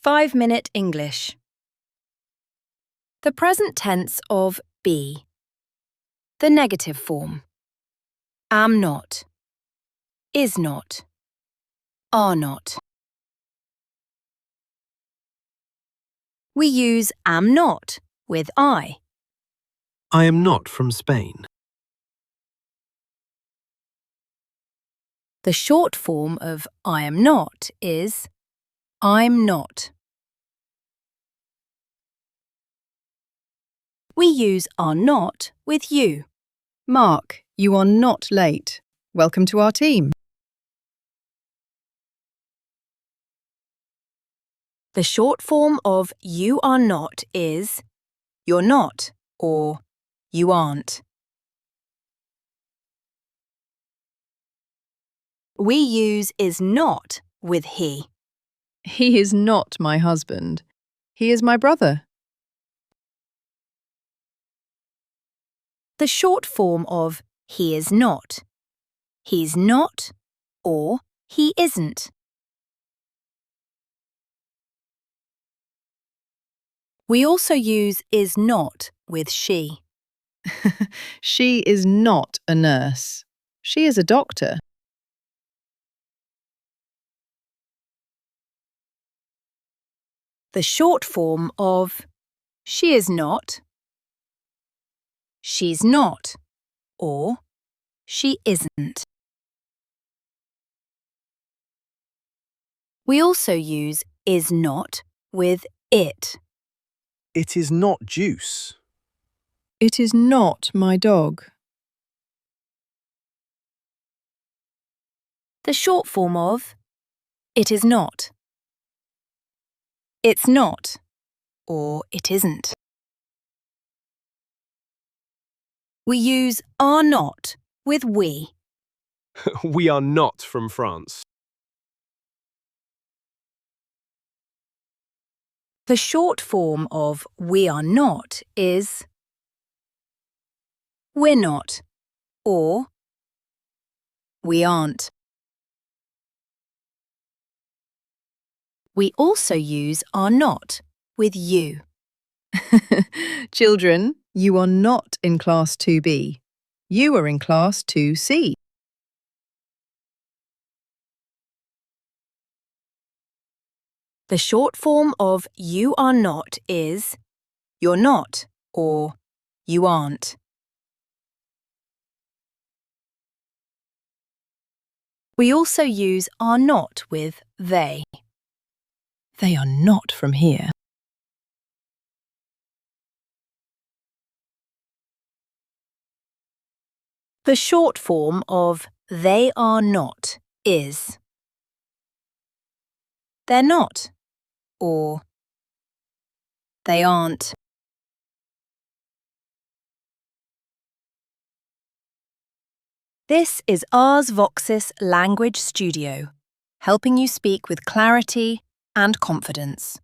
5-Minute English. The present tense of be. The negative form. Am not. Is not. Are not. We use am not with I. I am not from Spain. The short form of I am not is I'm not. We use are not with you. Mark, you are not late. Welcome to our team. The short form of you are not is you're not or you aren't. We use is not with he. He is not my husband. He is my brother. The short form of he is not. He's not or he isn't. We also use is not with she. She is not a nurse. She is a doctor. The short form of she is not, she's not, or she isn't. We also use is not with it. It is not juice. It is not my dog. The short form of it is not. It's not, or it isn't. We use are not with we. We are not from France. The short form of we are not is we're not, or we aren't. We also use are not with you. Children, you are not in Class 2B. You are in Class 2C. The short form of you are not is you're not or you aren't. We also use are not with they. They are not from here. The short form of they are not is they're not or they aren't. This is Ars Voxis Language Studio, helping you speak with clarity and confidence.